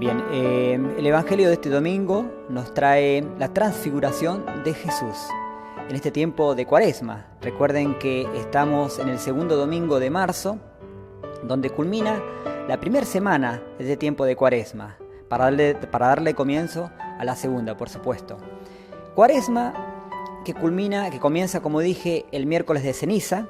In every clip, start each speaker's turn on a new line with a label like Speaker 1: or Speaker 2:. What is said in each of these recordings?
Speaker 1: Bien, el Evangelio de este domingo nos trae la transfiguración de Jesús en este tiempo de Cuaresma. Recuerden que estamos en el segundo domingo de marzo, donde culmina la primera semana de este tiempo de Cuaresma, para darle comienzo a la segunda, por supuesto. Cuaresma que comienza, como dije, el miércoles de ceniza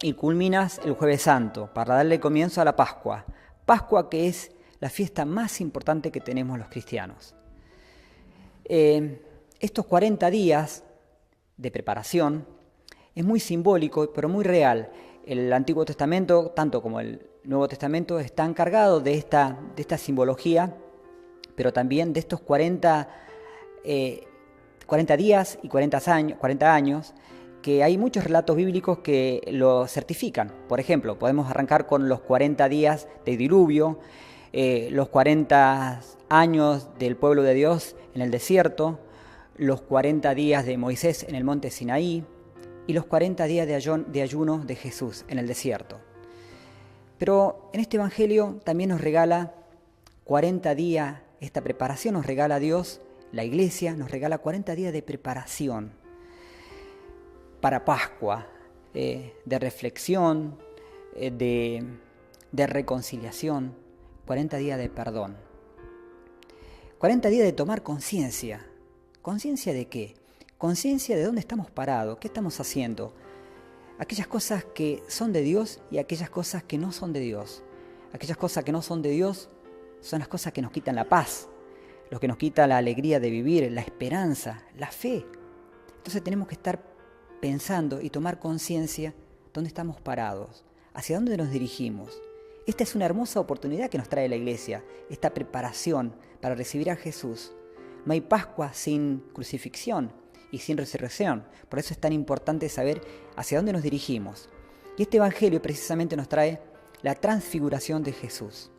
Speaker 1: y culmina el Jueves Santo, para darle comienzo a la Pascua. Pascua que es la fiesta más importante que tenemos los cristianos. Estos 40 días de preparación es muy simbólico, pero muy real. El Antiguo Testamento, tanto como el Nuevo Testamento, están cargados de esta simbología, pero también de estos 40 días y 40 años, que hay muchos relatos bíblicos que lo certifican. Por ejemplo, podemos arrancar con los 40 días del diluvio, los 40 años del pueblo de Dios en el desierto, los 40 días de Moisés en el monte Sinaí y los 40 días de ayuno de Jesús en el desierto. Pero en este Evangelio también nos regala 40 días, esta preparación nos regala Dios, la Iglesia nos regala 40 días de preparación para Pascua, de reflexión, de reconciliación, 40 días de perdón. 40 días de tomar conciencia. ¿Conciencia de qué? Conciencia de dónde estamos parados, qué estamos haciendo. Aquellas cosas que son de Dios y aquellas cosas que no son de Dios. Aquellas cosas que no son de Dios son las cosas que nos quitan la paz, lo que nos quita la alegría de vivir, la esperanza, la fe. Entonces tenemos que estar pensando y tomar conciencia dónde estamos parados, hacia dónde nos dirigimos. Esta es una hermosa oportunidad que nos trae la Iglesia, esta preparación para recibir a Jesús. No hay Pascua sin crucifixión y sin resurrección. Por eso es tan importante saber hacia dónde nos dirigimos. Y este Evangelio precisamente nos trae la transfiguración de Jesús.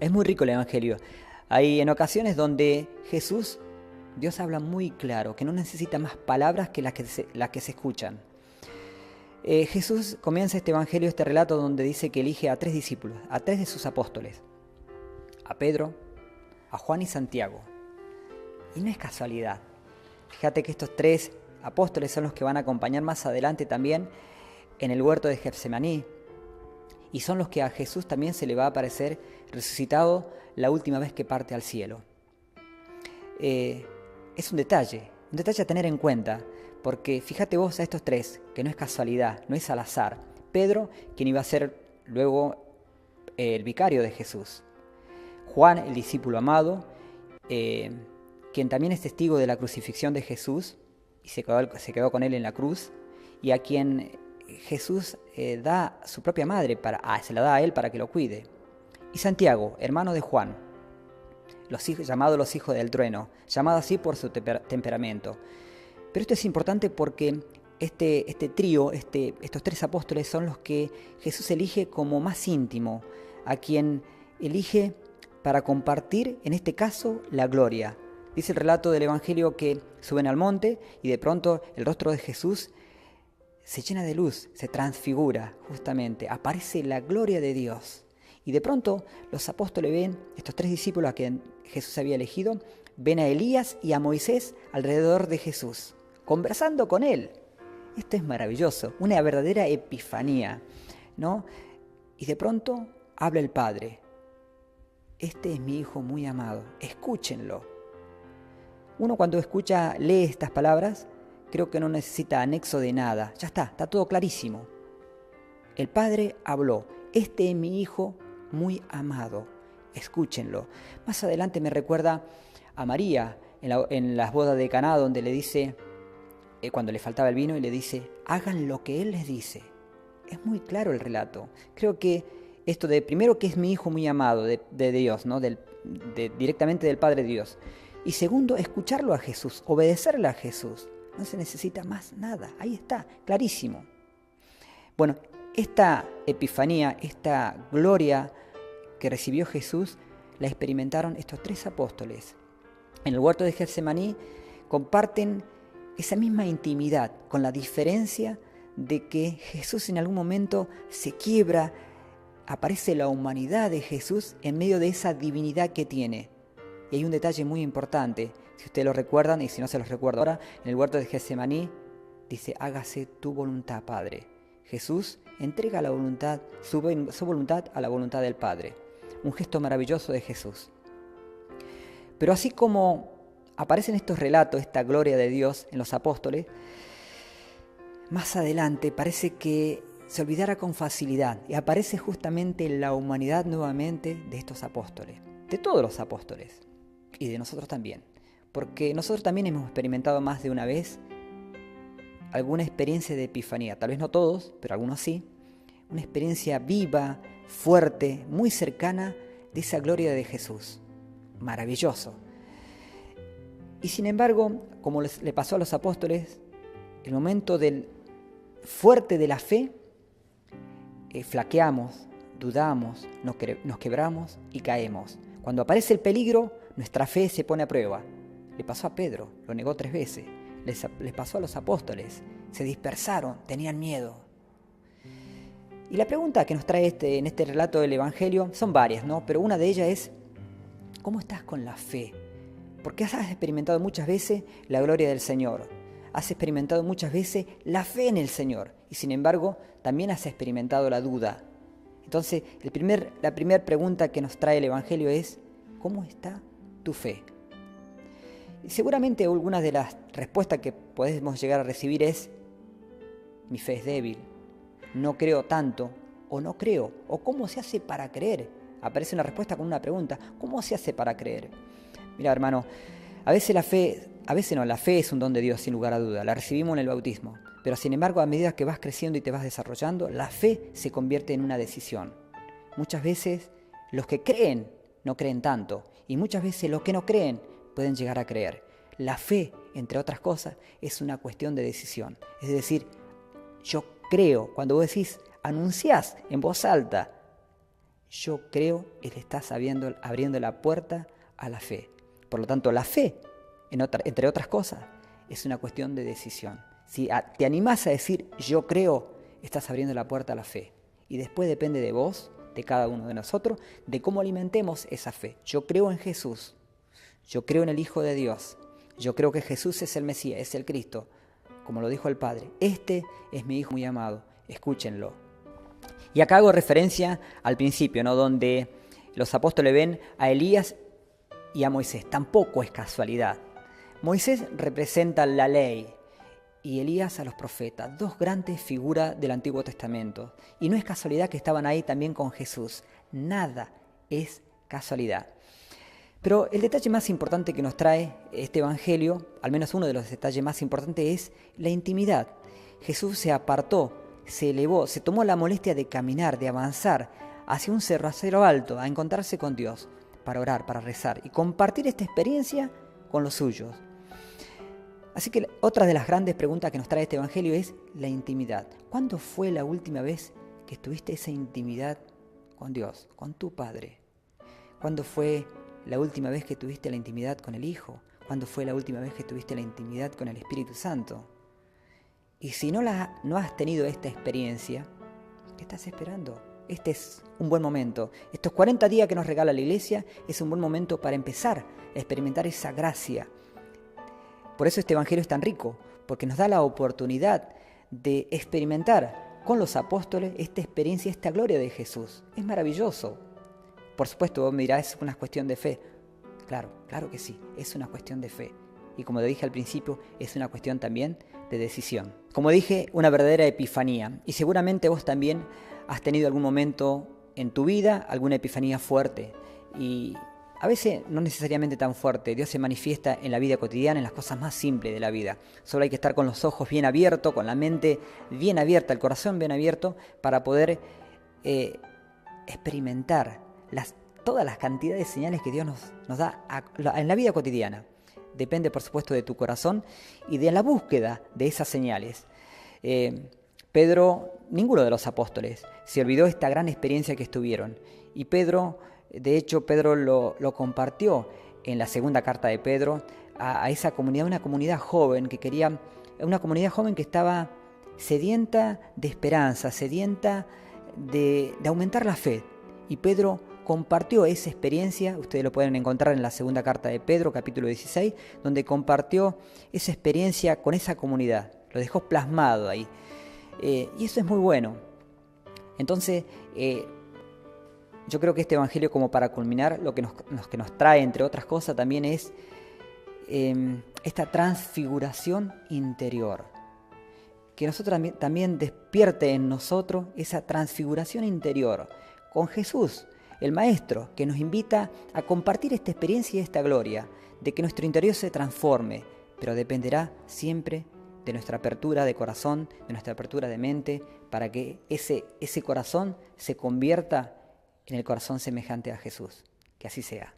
Speaker 1: Es muy rico el Evangelio. Hay en ocasiones donde Dios habla muy claro, que no necesita más palabras que las que se escuchan. Jesús comienza este Evangelio, este relato, donde dice que elige a 3 discípulos, a 3 de sus apóstoles, a Pedro, a Juan y Santiago. Y no es casualidad. Fíjate que estos 3 apóstoles son los que van a acompañar más adelante también en el huerto de Getsemaní, y son los que a Jesús también se le va a aparecer resucitado la última vez que parte al cielo. Es un detalle a tener en cuenta, porque fíjate vos a estos 3, que no es casualidad, no es al azar. Pedro, quien iba a ser luego el vicario de Jesús. Juan, el discípulo amado, quien también es testigo de la crucifixión de Jesús y se quedó con él en la cruz, y a quien Jesús da su propia madre, se la da a él para que lo cuide. Y Santiago, hermano de Juan, llamados los hijos del trueno, llamado así por su temperamento. Pero esto es importante porque este trío, estos 3 apóstoles son los que Jesús elige como más íntimo, a quien elige para compartir, en este caso, la gloria. Dice el relato del Evangelio que suben al monte y de pronto el rostro de Jesús se llena de luz, se transfigura justamente, aparece la gloria de Dios. Y de pronto los apóstoles ven, estos 3 discípulos a quien Jesús había elegido, ven a Elías y a Moisés alrededor de Jesús, conversando con él. Esto es maravilloso, una verdadera epifanía, ¿no? Y de pronto habla el Padre. Este es mi Hijo muy amado, escúchenlo. Uno cuando lee estas palabras, creo que no necesita anexo de nada. Ya está todo clarísimo. El Padre habló, este es mi Hijo muy amado, escúchenlo. Más adelante me recuerda a María en las bodas de Caná, donde le dice, cuando le faltaba el vino, y le dice, hagan lo que Él les dice. Es muy claro el relato. Creo que esto de, primero, que es mi Hijo muy amado de Dios, ¿no? Directamente del Padre Dios. Y segundo, escucharlo a Jesús, obedecerle a Jesús. No se necesita más nada. Ahí está, clarísimo. Bueno, esta epifanía, esta gloria que recibió Jesús, la experimentaron estos 3 apóstoles. En el huerto de Getsemaní comparten esa misma intimidad, con la diferencia de que Jesús en algún momento se quiebra, aparece la humanidad de Jesús en medio de esa divinidad que tiene. Y hay un detalle muy importante, si ustedes lo recuerdan, y si no se los recuerdo ahora, en el huerto de Getsemaní dice, hágase tu voluntad, Padre. Jesús entrega la voluntad, su voluntad a la voluntad del Padre. Un gesto maravilloso de Jesús. Pero así como aparecen estos relatos, esta gloria de Dios en los apóstoles, más adelante parece que se olvidara con facilidad y aparece justamente la humanidad nuevamente de estos apóstoles, de todos los apóstoles y de nosotros también, porque nosotros también hemos experimentado más de una vez alguna experiencia de epifanía, tal vez no todos, pero algunos sí, una experiencia viva, fuerte, muy cercana de esa gloria de Jesús, maravilloso. Y sin embargo, como le pasó a los apóstoles, el momento del fuerte de la fe, flaqueamos, dudamos, nos quebramos y caemos. Cuando aparece el peligro, nuestra fe se pone a prueba. Le pasó a Pedro, lo negó 3 veces. Les pasó a los apóstoles, se dispersaron, tenían miedo. Y la pregunta que nos trae en este relato del Evangelio son varias, ¿no? Pero una de ellas es, ¿cómo estás con la fe? Porque has experimentado muchas veces la gloria del Señor. Has experimentado muchas veces la fe en el Señor y sin embargo también has experimentado la duda. Entonces la primera pregunta que nos trae el Evangelio es ¿cómo está tu fe? Y seguramente algunas de las respuestas que podemos llegar a recibir es mi fe es débil, no creo tanto o no creo o ¿cómo se hace para creer? Aparece una respuesta con una pregunta, ¿cómo se hace para creer? Mira hermano, a veces la fe es un don de Dios sin lugar a duda, la recibimos en el bautismo, pero sin embargo a medida que vas creciendo y te vas desarrollando, la fe se convierte en una decisión. Muchas veces los que creen no creen tanto y muchas veces los que no creen pueden llegar a creer. La fe, entre otras cosas, es una cuestión de decisión, es decir, yo creo, cuando vos decís, anunciás en voz alta, yo creo que le estás abriendo la puerta a la fe. Por lo tanto, la fe, entre otras cosas, es una cuestión de decisión. Si te animás a decir yo creo, estás abriendo la puerta a la fe. Y después depende de vos, de cada uno de nosotros, de cómo alimentemos esa fe. Yo creo en Jesús, yo creo en el Hijo de Dios, yo creo que Jesús es el Mesías, es el Cristo, como lo dijo el Padre. Este es mi Hijo muy amado, escúchenlo. Y acá hago referencia al principio, ¿no? Donde los apóstoles ven a Elías y a Moisés. Tampoco es casualidad. Moisés representa la ley y Elías a los profetas, 2 grandes figuras del Antiguo Testamento. Y no es casualidad que estaban ahí también con Jesús. Nada es casualidad. Pero el detalle más importante que nos trae este Evangelio, al menos uno de los detalles más importantes, es la intimidad. Jesús se apartó, se elevó, se tomó la molestia de caminar, de avanzar hacia un cerro alto, a encontrarse con Dios, para orar, para rezar y compartir esta experiencia con los suyos. Así que otra de las grandes preguntas que nos trae este Evangelio es la intimidad. ¿Cuándo fue la última vez que tuviste esa intimidad con Dios, con tu Padre? ¿Cuándo fue la última vez que tuviste la intimidad con el Hijo? ¿Cuándo fue la última vez que tuviste la intimidad con el Espíritu Santo? Y si no has tenido esta experiencia, ¿qué estás esperando? Este es un buen momento. Estos 40 días que nos regala la Iglesia es un buen momento para empezar a experimentar esa gracia. Por eso este Evangelio es tan rico, porque nos da la oportunidad de experimentar con los apóstoles esta experiencia, esta gloria de Jesús. Es maravilloso. Por supuesto, vos me dirás, es una cuestión de fe. Claro que sí, es una cuestión de fe. Y como le dije al principio, es una cuestión también de decisión. Como dije, una verdadera epifanía. Y seguramente vos también has tenido algún momento en tu vida, alguna epifanía fuerte. Y a veces no necesariamente tan fuerte. Dios se manifiesta en la vida cotidiana, en las cosas más simples de la vida. Solo hay que estar con los ojos bien abiertos, con la mente bien abierta, el corazón bien abierto, para poder experimentar todas las cantidades de señales que Dios nos da en la vida cotidiana. Depende, por supuesto, de tu corazón y de la búsqueda de esas señales. Pedro, ninguno de los apóstoles, se olvidó esta gran experiencia que estuvieron. Y Pedro, de hecho, lo compartió en la segunda carta de Pedro a esa comunidad, una comunidad joven que estaba sedienta de esperanza, sedienta de aumentar la fe. Y Pedro compartió esa experiencia, ustedes lo pueden encontrar en la segunda carta de Pedro, capítulo 16, donde compartió esa experiencia con esa comunidad, lo dejó plasmado ahí. Y eso es muy bueno. Entonces, yo creo que este evangelio, como para culminar, lo que nos trae, entre otras cosas, también es esta transfiguración interior. Que nosotros también despierte en nosotros esa transfiguración interior con Jesús, el Maestro, que nos invita a compartir esta experiencia y esta gloria, de que nuestro interior se transforme, pero dependerá siempre de nuestra apertura de corazón, de nuestra apertura de mente, para que ese corazón se convierta en el corazón semejante a Jesús. Que así sea.